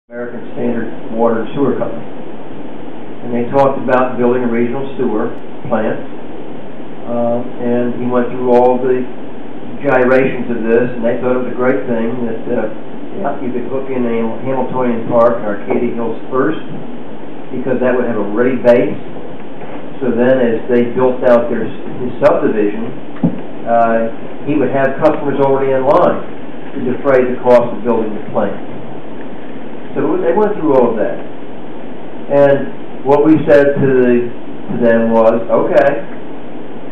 American Standard Water and Sewer Company. And they talked about building a regional sewer plant. And he went through all the gyrations of this, and they thought it was a great thing that you could hook in Hamiltonian Park and Arcadia Hills first, because that would have a ready base. So then as they built out his subdivision, he would have customers already in line to defray the cost of building the plant. So they went through all of that. And what we said to them was, okay,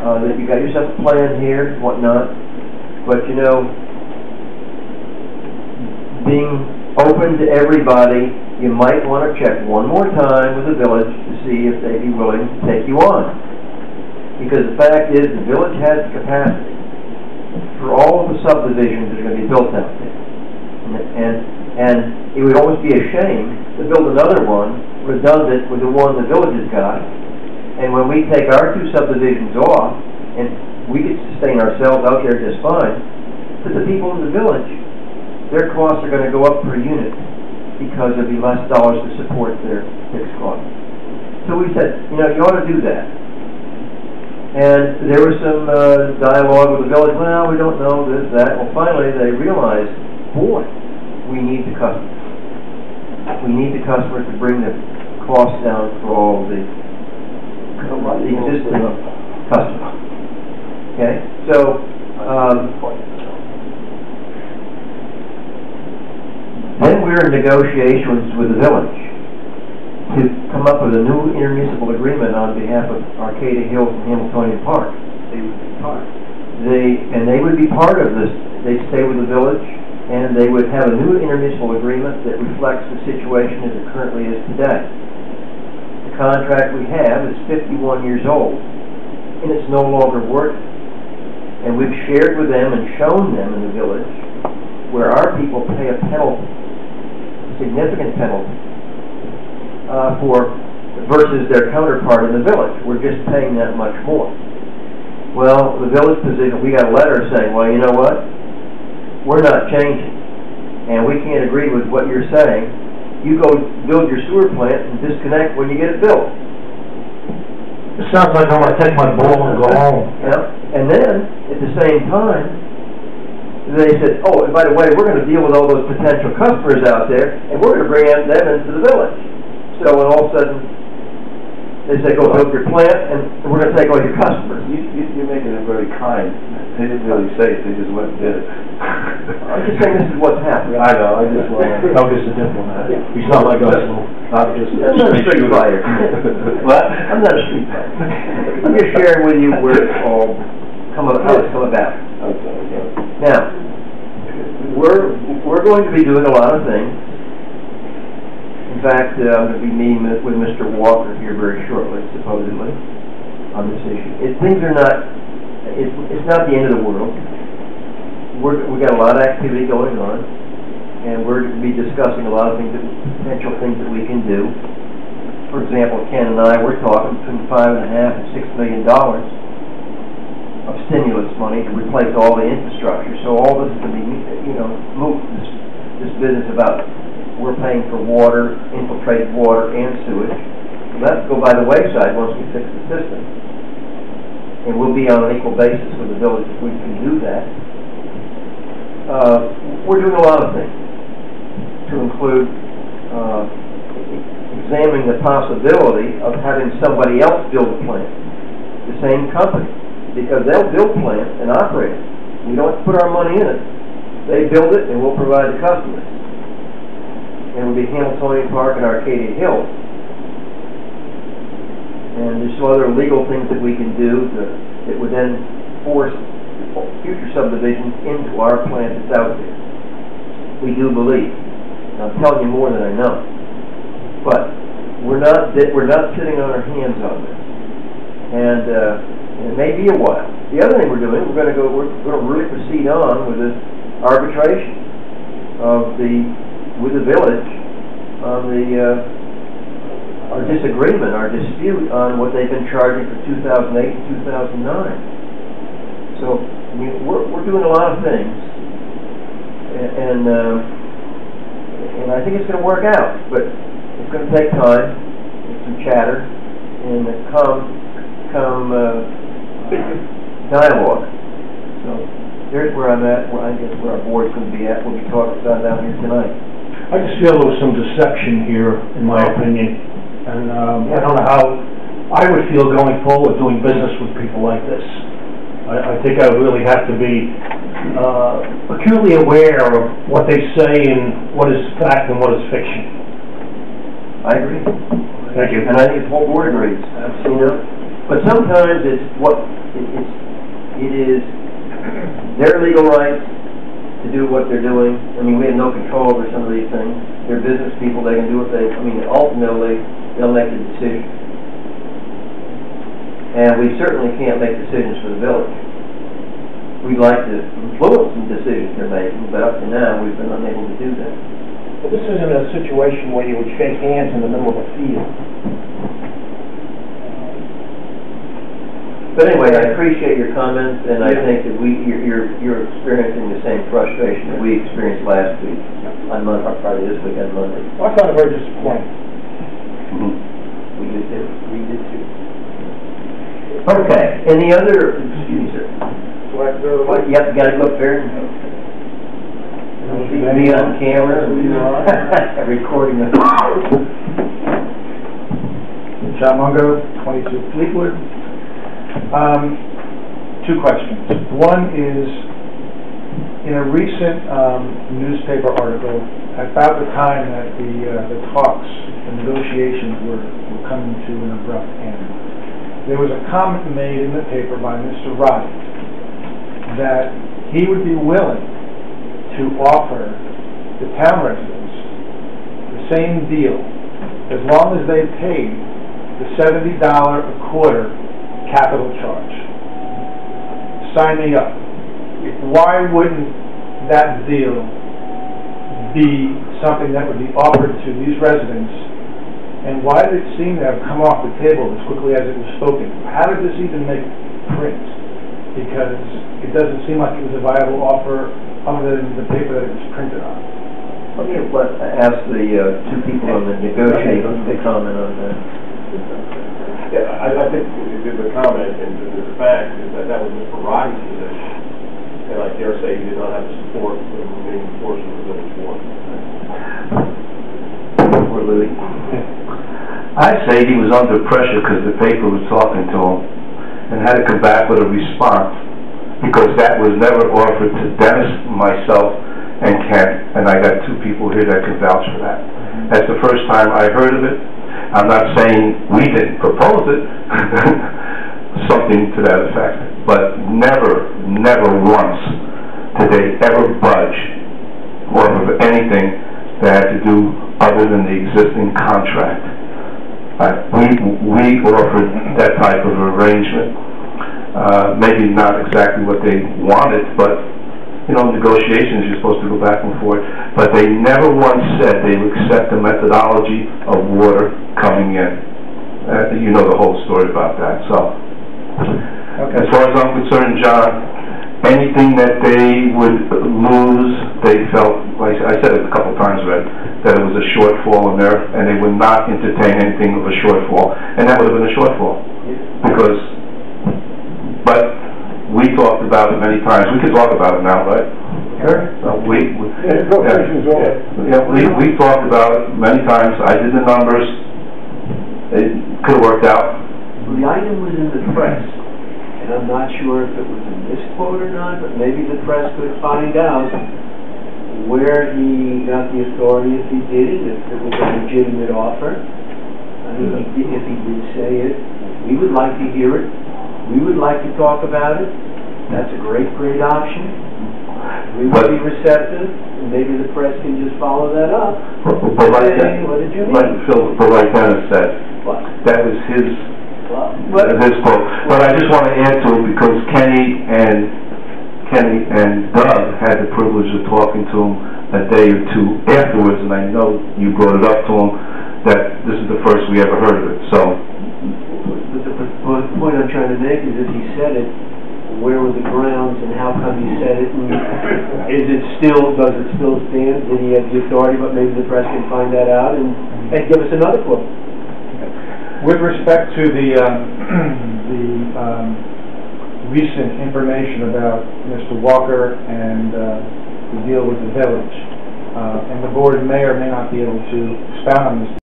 that you got yourself a plan here, whatnot, but you know, being open to everybody, you might want to check one more time with the village to see if they'd be willing to take you on. Because the fact is, the village has the capacity for all of the subdivisions that are going to be built out there. And it would almost be a shame to build another one redundant with the one the village has got. And when we take our two subdivisions off, and we could sustain ourselves out there just fine, but the people in the village, their costs are going to go up per unit because there'll be less dollars to support their fixed costs. So we said, you know, you ought to do that. And there was some dialogue with the village, well, we don't know this, that. Well, finally they realized, boy, we need the customers. We need the customers to bring the costs down for all the existing customers. Okay? So, then we're in negotiations with the village to come up with a new intermunicipal agreement on behalf of Arcadia Hills and Hamiltonian Park. They would be part. They would be part of this. They'd stay with the village, and they would have a new intermunicipal agreement that reflects the situation as it currently is today. The contract we have is 51 years old, and it's no longer working. And we've shared with them and shown them in the village where our people pay a penalty, a significant penalty, versus their counterpart in the village. We're just paying that much more. Well, the village position, we got a letter saying, well, you know what? We're not changing, and we can't agree with what you're saying. You go build your sewer plant and disconnect when you get it built. It sounds like I'm going to take my bull and go home. Yeah. And then, at the same time, they said, oh, and by the way, we're going to deal with all those potential customers out there, and we're going to bring them into the village. So when all of a sudden, they say, go build your plant, and we're going to take all your customers. You're making it very kind. They didn't really say it, they just went and did it. I'm just saying this is what's happening. I know, I just want to... Doug is a diplomat. He's not like us. I'm just I'm not a street fighter. What? I'm not a street fighter. I'm just sharing with you where it's all how it's come about. Okay. Now, we're going to be doing a lot of things. In fact, I'm going to be meeting with Mr. Walker here very shortly, supposedly, on this issue. Things are not, it's not the end of the world. We've got a lot of activity going on, and we're going to be discussing a lot of things, potential things that we can do. For example, Ken and I, we're talking between $5.5 and $6 million of stimulus money to replace all the infrastructure. So all this is going to be, moved, this business about we're paying for water, infiltrated water, and sewage. So that's go by the wayside once we fix the system. And we'll be on an equal basis with the village if we can do that. We're doing a lot of things to include examining the possibility of having somebody else build a plant, the same company, because they'll build plants and operate it. We don't put our money in it. They build it and we'll provide the customers. And it would be Hamiltonian Park and Arcadia Hills. And there's some other legal things that we can do that would then force future subdivisions into our plant that's out there. We do believe. And I'm telling you more than I know. But we're not sitting on our hands on this. And it may be a while. The other thing we're doing, we're going to really proceed on with this arbitration with the village on our disagreement, our dispute on what they've been charging for 2008 and 2009. So, I mean, we're doing a lot of things, and and I think it's going to work out, but it's going to take time, and some chatter, and dialogue. So there's where I'm at, where I guess where our board's going to be at when we talk about down here tonight. I just feel there was some deception here, in my opinion, and I don't know how I would feel going forward doing business with people like this. I think I really have to be acutely aware of what they say and what is fact and what is fiction. I agree. Thank you. And I think the whole board agrees. Absolutely. But sometimes it is their legal rights to do what they're doing. I mean, we have no control over some of these things. They're business people. They can do what they, ultimately, they'll make the decision. And we certainly can't make decisions for the village. We'd like to influence some decisions they're making, but up to now, we've been unable to do that. But this isn't a situation where you would shake hands in the middle of a field. But anyway, I appreciate your comments, and I think that you're experiencing the same frustration that we experienced last week on Monday, or Friday, this week on Monday. I found it very disappointing. We did too. We did too. Okay. Any other? Excuse me, sir. Do I have to go to the mic? Yep, you got to go up there. Be on camera and recording it. John Mungo, 22 Fleetwood. Two questions. One is, in a recent newspaper article, about the time that the talks, the negotiations were coming to an abrupt end, there was a comment made in the paper by Mr. Roddy that he would be willing to offer the town residents the same deal as long as they paid the $70 a quarter capital charge. Sign me up. Why wouldn't that deal be something that would be offered to these residents, and why did it seem to have come off the table as quickly as it was spoken? How did this even make print? Because it doesn't seem like it was a viable offer other than the paper that it was printed on. Let me ask the two people on the negotiating to comment on that. Yeah, I think the comment and the fact is that was Mr. Roddy's position, and I dare say he did not have the support from the remaining portion of the village board. Or Louis? I'd say he was under pressure because the paper was talking to him and had to come back with a response, because that was never offered to Dennis, myself, and Ken, and I got two people here that can vouch for that. That's the first time I heard of it. I'm not saying we didn't propose it, something to that effect, but never once did they ever budge or of anything that had to do other than the existing contract. We offered that type of arrangement. Maybe not exactly what they wanted, but negotiations, you're supposed to go back and forth. But they never once said they would accept the methodology of water coming in. You know the whole story about that. So, as far as I'm concerned, John, anything that they would lose, they felt, like I said it a couple of times already, that it was a shortfall in there, and they would not entertain anything of a shortfall, and that would have been a shortfall. But we talked about it many times. We could talk about it now, right? Sure. We talked about it many times. I did the numbers. It could have worked out. Well, the item was in the press, and I'm not sure if it was a misquote or not, but maybe the press could find out where he got the authority, if he did it, if it was a legitimate offer. I mean, if he did say it, we would like to hear it. We would like to talk about it. That's a great option. We would be receptive, and maybe the press can just follow that up. But like Dennis said, that was his quote. But I just want to add to it, because Kenny and Doug had the privilege of talking to him a day or two afterwards, and I know you brought it up to him that this is the first we ever heard of it. So. The point I'm trying to make is, if he said it, where were the grounds, and how come you said it, and does it still stand? Did he have the authority, but maybe the press can find that out and give us another quote? With respect to the recent information about Mr. Walker and the deal with the village, and the board may or may not be able to expound on this